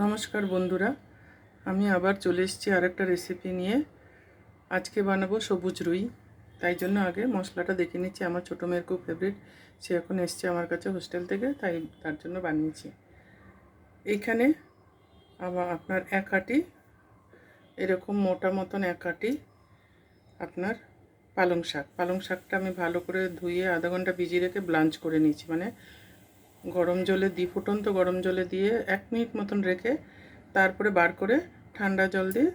নমস্কার বন্ধুরা, আমি আবার চলে এসেছি আরেকটা রেসিপি নিয়ে। আজকে বানাবো সবুজ রুই। তাই জন্য আগে মশলাটা দেখে নিচ্ছি। আমার ছোটো মেয়ের খুব ফেভারিট, সে এখন এসছে আমার কাছে হোস্টেল থেকে, তাই তার জন্য বানিয়েছি। এইখানে আপনার এক আটি, এরকম মোটা মতন এক আটি আপনার পালং শাকটা আমি ভালো করে ধুয়ে আধা ঘন্টা ভিজিয়ে রেখে ব্লাঞ্চ করে নিয়েছি। মানে গরম জলে ফুটন্ত গরম জলে দিয়ে 1 মিনিট মতন রেখে তারপরে বার করে ঠান্ডা জল দিয়ে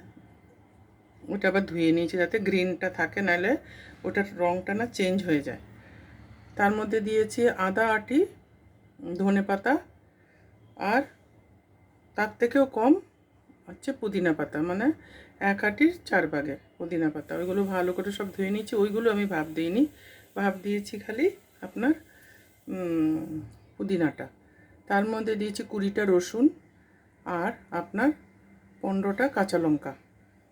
ওটা আবার ধুয়ে নিয়েছি, যাতে গ্রিনটা থাকে, নাহলে ওটার রঙটা না চেঞ্জ হয়ে যায়। তার মধ্যে দিয়েছি আদা আটি, ধনে পাতা, আর তার থেকেও কম হচ্ছে পুদিনা পাতা, মানে 1 আটির 4 ভাগের পুদিনা পাতা। ওইগুলো ভালো করে সব ধুয়ে নিয়েছি। ওইগুলো আমি ভাপ দিইনি, ভাপ দিয়েছি খালি আপনার পুদিনাটা। তার মধ্যে দিয়েছি 20টা রসুন আর আপনার 15টা কাঁচা লঙ্কা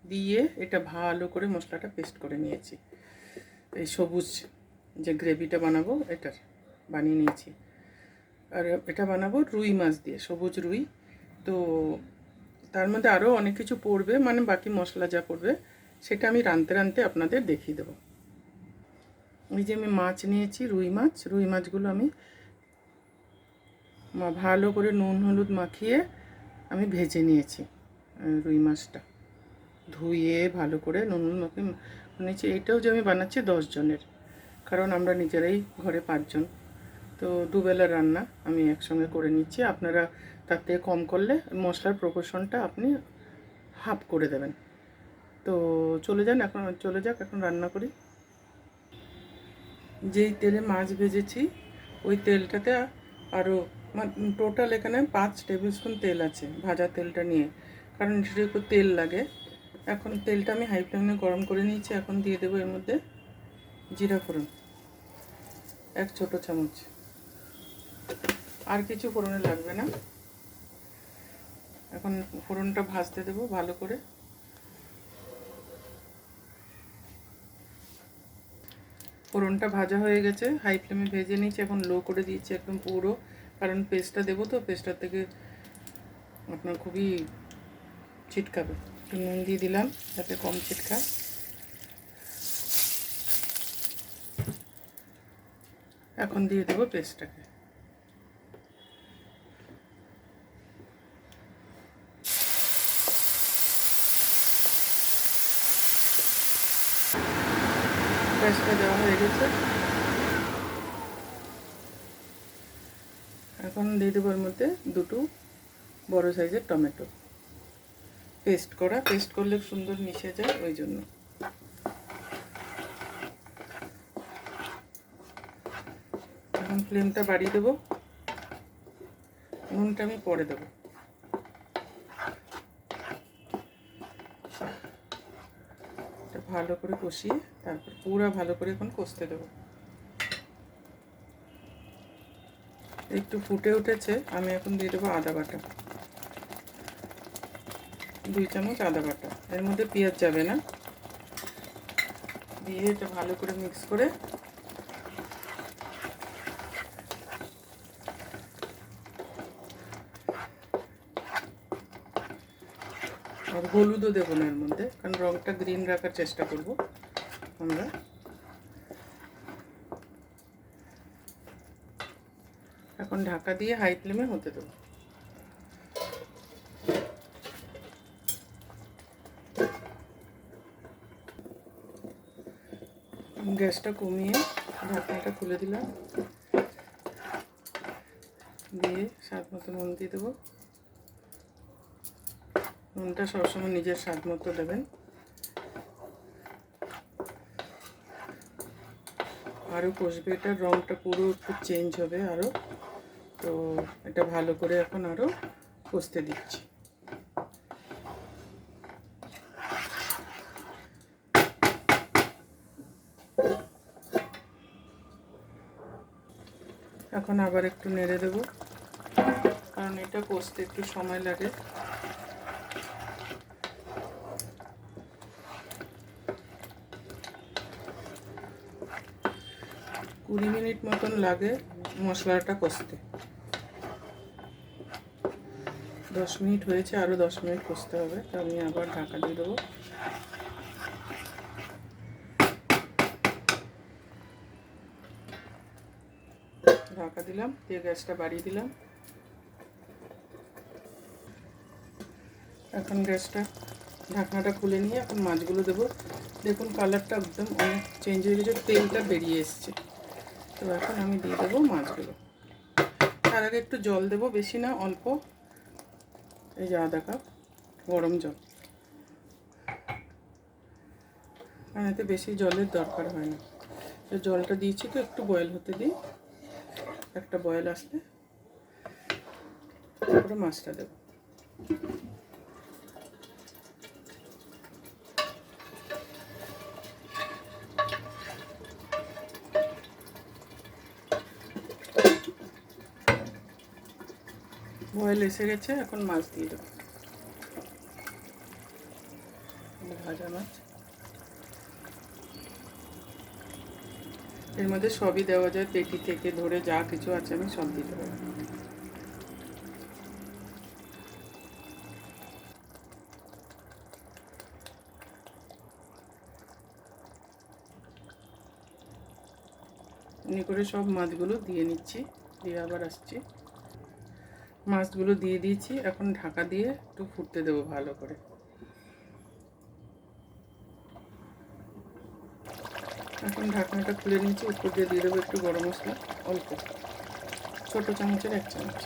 দিয়ে এটা ভালো করে মশলাটা পেস্ট করে নিয়েছি। এই সবুজ যে গ্রেভিটা বানাবো এটার বানিয়ে নিয়েছি। আর এটা বানাবো রুই মাছ দিয়ে, সবুজ রুই। তো তার মধ্যে আরও অনেক কিছু পড়বে, মানে বাকি মশলা যা পড়বে সেটা আমি রাঁধতে আপনাদের দেখিয়ে দেবো। এই যে আমি মাছ নিয়েছি, রুই মাছগুলো আমি ভালো করে নুন হলুদ মাখিয়ে আমি ভেজে নিয়েছি। রুই মাছটা ধুয়ে ভালো করে নুন হলুদ মাখিয়ে নিয়েছি। এইটাও যে আমি বানাচ্ছি 10 জনের, কারণ আমরা নিজেরাই ঘরে 5 জন, তো দুবেলা রান্না আমি একসঙ্গে করে নিচ্ছি। আপনারা তার থেকে কম করলে মশলার প্রপোর্শনটা আপনি হাফ করে দেবেন। তো চলে যাক এখন রান্না করি। যেই তেলে মাছ ভেজেছি ওই তেলটাতে আরও টোটাল এখানে 5 টেবিল স্পুন তেল আছে, ভাজা তেলটা নিয়ে, কারণ সেটা একটু তেল লাগে। এখন তেলটা আমি হাই ফ্লেমে গরম করে নিয়েছি। এখন দিয়ে দেবো এর মধ্যে জিরা ফোড়ন 1 ছোটো চামচ, আর কিছু ফোড়নে লাগবে না। এখন ফোড়নটা ভাজতে দেবো ভালো করে। ফোড়নটা ভাজা হয়ে গেছে, হাই ফ্লেমে ভেজে নিয়েছি। এখন লো করে দিয়েছি একদম পুরো, কারণ পেস্টটা দেবো, তো পেস্টটার থেকে আপনার খুবই ছিটকাবে। একটু নুন দিয়ে দিলাম যাতে কম ছিটকায়। এখন দিয়ে দেবো পেস্টটাকে। পেস্টটা দেওয়া হয়ে গেছে। এখন দিয়ে দেবো এর মধ্যে 2টো বড় সাইজের টমেটো, পেস্ট করলে সুন্দর মিশে যায়, ওই জন্য। এখন ফ্লেমটা বাড়িয়ে দেবো। নুনটা আমি পরে দেবো। ভালো করে কষিয়ে তারপর পুরো ভালো করে এখন কষতে দেবো। একটু ফুটে উঠেছে, আমি এখন দিয়ে দেবো আদা বাটা, 2 চামচ আদা বাটা। এর মধ্যে পেঁয়াজ যাবে না। দিয়ে এটা ভালো করে মিক্স করে আর হলুদও দেবো না এর মধ্যে, কারণ রঙটা গ্রিন রাখার চেষ্টা করব আমরা। এখন ঢাকা দিয়ে হাই ফ্লেমে হতে দেবো। গ্যাসটা কমিয়ে ঢাকনাটা খুলে দিলাম, দিয়ে স্বাদ মতো নুন দিয়ে দেবো। নুনটা সবসময় নিজের স্বাদ মতো দেবেন। আরও কষবে, এটার রঙটা পুরো একটু চেঞ্জ হবে আরও। তো এটা ভালো করে এখন আরও কষতে দিচ্ছি। এখন আবার একটু নেড়ে দেবো, কারণ এটা কষতে একটু সময় লাগে। কুড়ি মিনিট মতন লাগে মশলাটা কষতে। 10 মিনিট হয়েছে, আরও 10 মিনিট কষতে হবে। তো আমি আবার ঢাকা দিয়ে দেবো। ঢাকা দিলাম, দিয়ে গ্যাসটা বাড়িয়ে দিলাম। এখন গ্যাসটা ঢাকনাটা খুলে নিয়ে এখন মাছগুলো দেবো। দেখুন কালারটা একদম অনেক চেঞ্জ হয়ে গেছে, তেলটা বেরিয়ে এসছে। তো এখন আমি দিয়ে দেবো মাছগুলো। তার আগে একটু জল দেবো, বেশি না, অল্প। এই যে আধা কাপ গরম জল, আর এতে বেশি জলের দরকার হয় না। তো জলটা দিয়েছি, তো একটু বয়েল হতে দিই। একটা বয়েল আসলে তারপরে মাছটা দেবো। বয়েল এসে গেছে, এখন মাছ দিয়ে দেবো। ভাজা মাছ, এর মধ্যে সবই দেওয়া যায়, পেটি থেকে ধরে যা কিছু আছে আমি সব দিতে পারি। এমনি করে সব মাছগুলো দিয়ে নিচ্ছি, দিয়ে আবার আসছি। মাছগুলো দিয়ে দিয়েছি, এখন ঢাকা দিয়ে একটু ফুটতে দেবো ভালো করে। এখন ঢাকনাটা খুলে নিচ্ছি, উপর দিয়ে দেবো একটু গরম মশলা, অল্প, ছোটো চামচের 1 চামচ,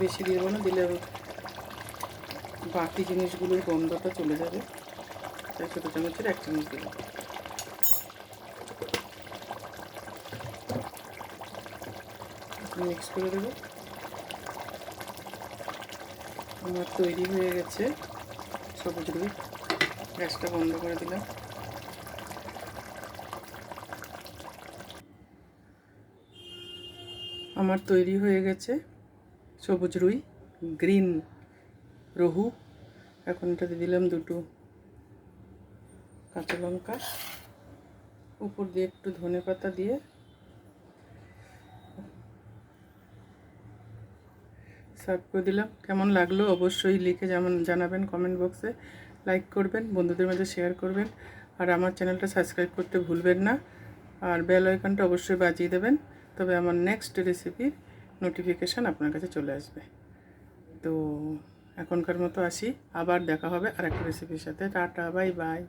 বেশি দিয়ে দেবো না, দিলে বাকি জিনিসগুলোর গন্ধটা চলে যাবে, তাই ছোটো চামচের 1 চামচ দেবো। মিক্স করে দেবো। আমার তৈরি হয়ে গেছে সবুজ রুই। গ্যাসটা বন্ধ করে দিলাম। আমার তৈরি হয়ে গেছে সবুজ রুই, গ্রিন রোহু। এখন এটাতে দিলাম 2টো কাঁচা লঙ্কা, উপর দিয়ে একটু ধনেপাতা দিয়ে সার্ভ করে দিলাম। কেমন লাগলো অবশ্যই লিখে জানাবেন কমেন্ট বক্সে। লাইক করবেন, বন্ধুদের মাঝে শেয়ার করবেন, আর আমার চ্যানেলটা সাবস্ক্রাইব করতে ভুলবেন না। আর বেল আইকনটা অবশ্যই বাজিয়ে দেবেন, তবে আমার নেক্সট রেসিপির নোটিফিকেশান আপনার কাছে চলে আসবে। তো এখনকার মতো আসি, আবার দেখা হবে আরেকটা রেসিপির সাথে। Tata, bye bye.